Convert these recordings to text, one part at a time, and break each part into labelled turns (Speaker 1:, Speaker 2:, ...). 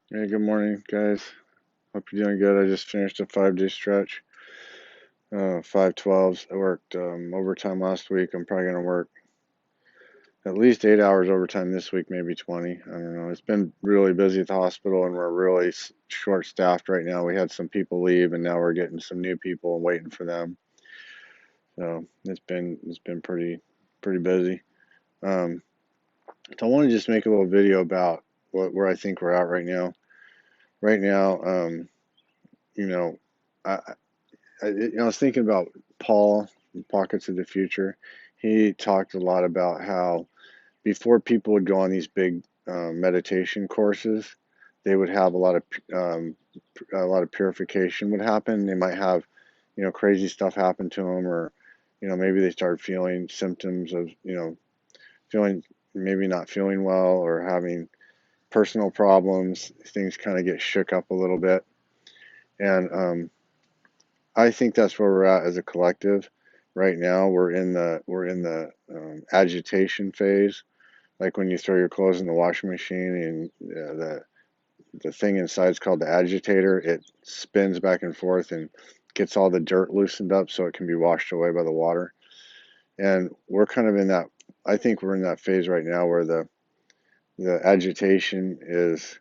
Speaker 1: Hey, good morning, guys. Hope you're doing good. I just finished a 5-day stretch, 5 12s. I worked overtime last week. I'm probably going to work at least 8 hours overtime this week, maybe 20. I don't know. It's been really busy at the hospital, and we're really short-staffed right now. We had some people leave, and now we're getting some new people and waiting for them. So it's been pretty busy. Um, so I want to just make a little video about where I think we're at right now. Right now, you know, I, I was thinking about Paul, in Pockets of the Future. He talked a lot about how before people would go on these big meditation courses, they would have um, a lot of purification would happen. They might have, crazy stuff happen to them, or, maybe they start feeling symptoms of, feeling maybe not feeling well or having personal problems. Things kind of get shook up a little bit, and I think that's where we're at as a collective. Right now, we're in the agitation phase. Like when you throw your clothes in the washing machine, and the thing inside is called the agitator. It spins back and forth and gets all the dirt loosened up so it can be washed away by the water. And we're kind of in that. I think we're in that phase right now where the agitation is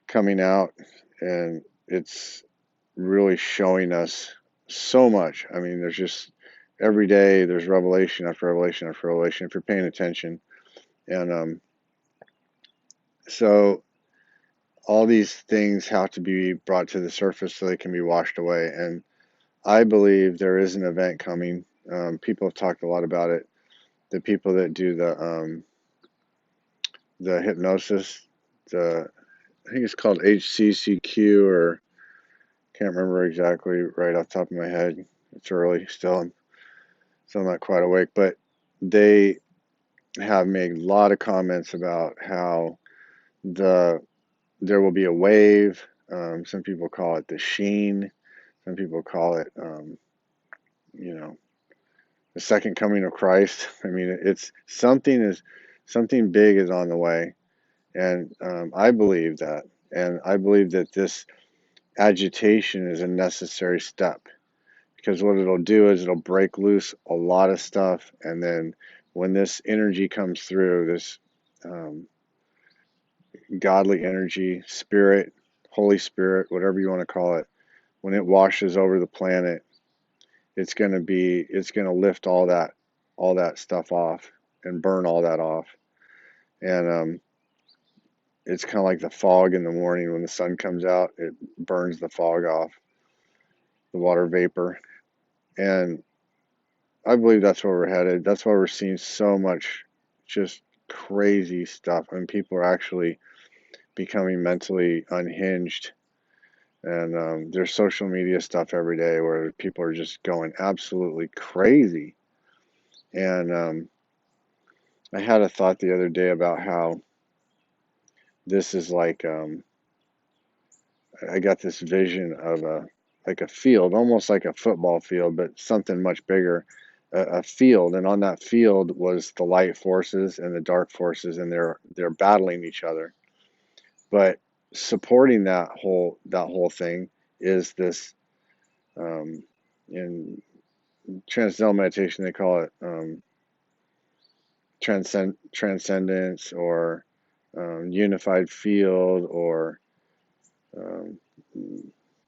Speaker 1: coming out, and it's really showing us so much. I mean, there's just every day there's revelation after revelation after revelation if you're paying attention. And so all these things have to be brought to the surface so they can be washed away. And I believe there is an event coming. People have talked a lot about it. The people that do the hypnosis, the I think it's called HCCQ, or can't remember exactly right off the top of my head. It's early still. I'm still not quite awake, but they have made a lot of comments about how the there will be a wave. Some people call it the sheen. Some people call it, you know, the second coming of Christ. I mean, it's something big is on the way, and I believe that, and I believe that this agitation is a necessary step because what it'll do is it'll break loose a lot of stuff, and then when this energy comes through, this um, godly energy, spirit, Holy Spirit, whatever you want to call it, when it washes over the planet, it's gonna lift all that stuff off and burn all that off. And it's kind of like the fog in the morning when the sun comes out, it burns the fog off, the water vapor. And I believe that's where we're headed. That's why we're seeing so much just crazy stuff. I mean, people are actually becoming mentally unhinged. And there's social media stuff every day where people are just going absolutely crazy. And I had a thought the other day about how this is like I got this vision of a field, almost like a football field, but something much bigger, a field, and on that field was the light forces and the dark forces, and they're battling each other. But supporting that whole thing is this in transcendental meditation they call it transcendence, or unified field, or um,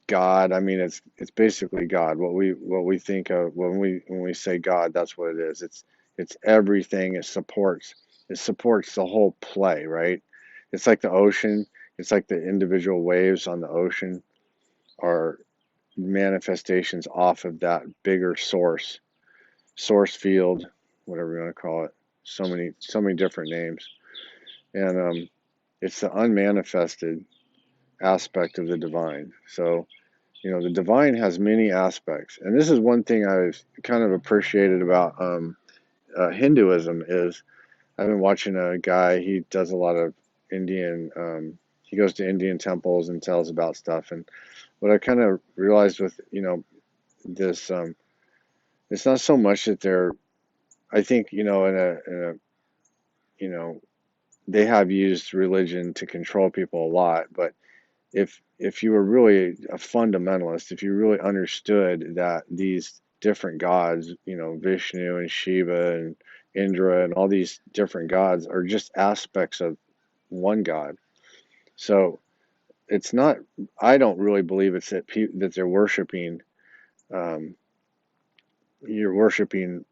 Speaker 1: God. I mean, it's basically God. What we think of when we say God, that's what it is. It's everything. It supports the whole play, right? It's like the ocean. It's like the individual waves on the ocean are manifestations off of that bigger source field, whatever you want to call it. So many different names, and it's the unmanifested aspect of the divine. So the divine has many aspects, and this is one thing I've kind of appreciated about Hinduism is I've been watching a guy. He does a lot of Indian. He goes to Indian temples and tells about stuff. And what I kind of realized with this, it's not so much that they're. I think in a you know they have used religion to control people a lot, but if you were really a fundamentalist, if you really understood that these different gods, Vishnu and Shiva and Indra and all these different gods are just aspects of one God. So it's not, I don't really believe it's that they're worshiping, um, you're worshiping,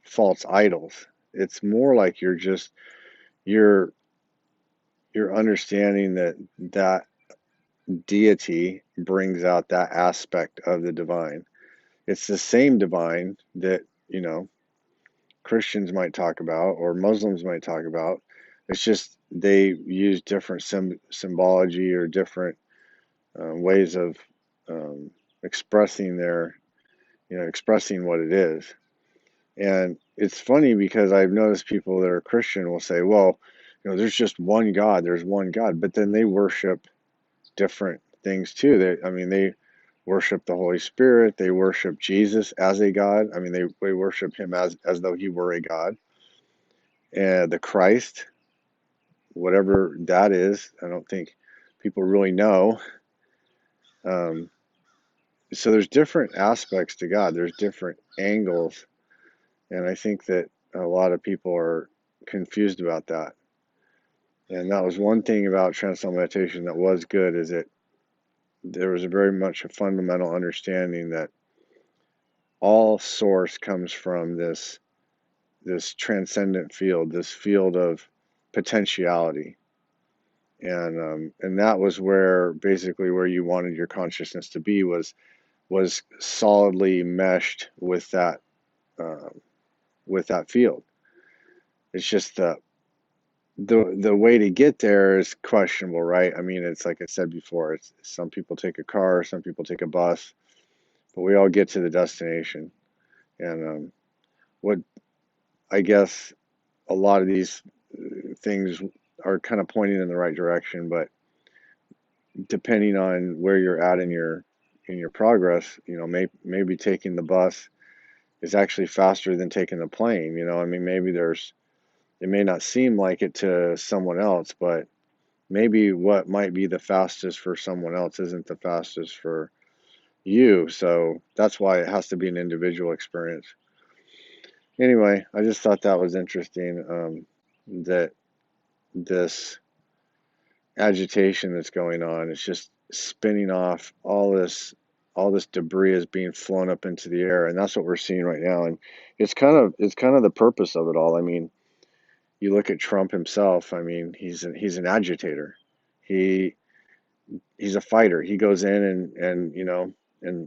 Speaker 1: false idols. It's more like you're, you're understanding that deity brings out that aspect of the divine. It's the same divine that, you know, Christians might talk about or Muslims might talk about. It's just they use different symbology or different ways of um, expressing expressing what it is. And it's funny because I've noticed people that are Christian will say, well, there's just one God, there's one God, but then they worship different things too. They worship the Holy Spirit. They worship Jesus as a God. They worship him as though he were a God. And the Christ, whatever that is, I don't think people really know. Um, so there's different aspects to God. There's different angles, and I think that a lot of people are confused about that. And that was one thing about transcendental meditation that was good, is that there was very much a fundamental understanding that all source comes from this transcendent field, this field of potentiality, and that was where basically where you wanted your consciousness to be was solidly meshed um, with that field. It's just the way to get there is questionable, right? It's like I said before. It's some people take a car, some people take a bus, but we all get to the destination. And what I guess a lot of these things are kind of pointing in the right direction, but depending on where you're at in your progress, maybe taking the bus is actually faster than taking the plane. Maybe it may not seem like it to someone else, but maybe what might be the fastest for someone else isn't the fastest for you. So that's why it has to be an individual experience. Anyway, I just thought that was interesting, that this agitation that's going on is just spinning off all this debris is being flown up into the air, and that's what we're seeing right now. And it's kind of the purpose of it all. You look at Trump himself. He's an agitator. He he's a fighter. He goes in and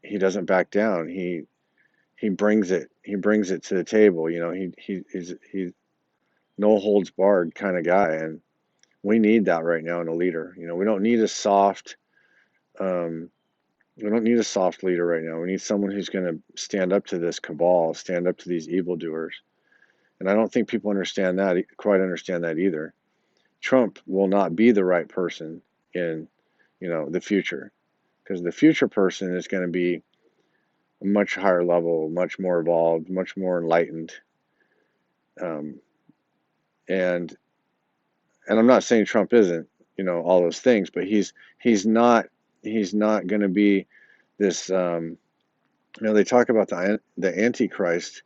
Speaker 1: he doesn't back down. He brings it to the table. He's no holds barred kind of guy, and we need that right now in a leader. We don't need a soft um, we don't need a soft leader right now. We need someone who's going to stand up to this cabal, stand up to these evildoers. And I don't think people quite understand that either. Trump will not be the right person in, the future, because the future person is going to be a much higher level, much more evolved, much more enlightened. Um, and and I'm not saying Trump isn't, all those things, but he's not he's not going to be this. They talk about the Antichrist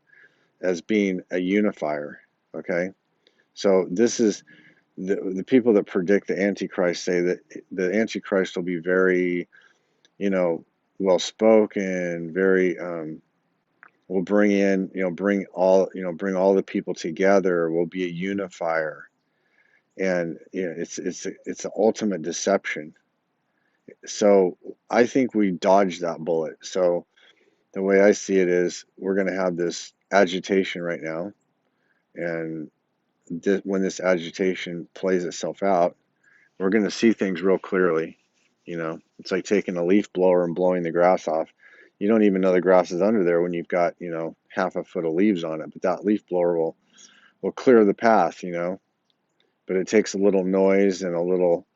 Speaker 1: as being a unifier. Okay, so this is the people that predict the Antichrist say that the Antichrist will be very, you know, well spoken, very will bring in, bring all the people together, will be a unifier, and it's an ultimate deception. So I think we dodged that bullet. So the way I see it is we're going to have this agitation right now, and when this agitation plays itself out, we're going to see things real clearly. It's like taking a leaf blower and blowing the grass off. You don't even know the grass is under there when you've got, half a foot of leaves on it, but that leaf blower will clear the path, but it takes a little noise and a little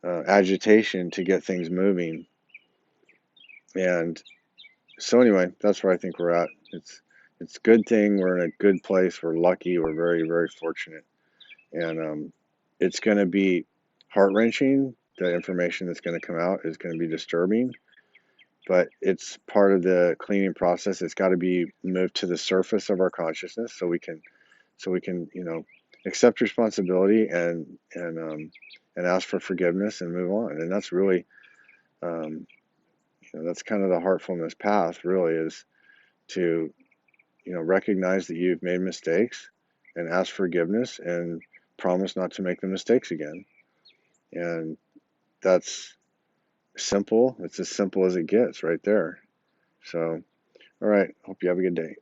Speaker 1: agitation to get things moving. And so anyway, that's where I think we're at. It's a good thing. We're in a good place. We're lucky. We're very, very fortunate. And it's going to be heart-wrenching. The information that's going to come out is going to be disturbing, but it's part of the cleaning process. It's got to be moved to the surface of our consciousness so we can, accept responsibility and ask for forgiveness and move on. And that's really, um, that's kind of the heartfulness path. Really is to, recognize that you've made mistakes and ask forgiveness and promise not to make the mistakes again. And that's simple. It's as simple as it gets right there. So, all right. Hope you have a good day.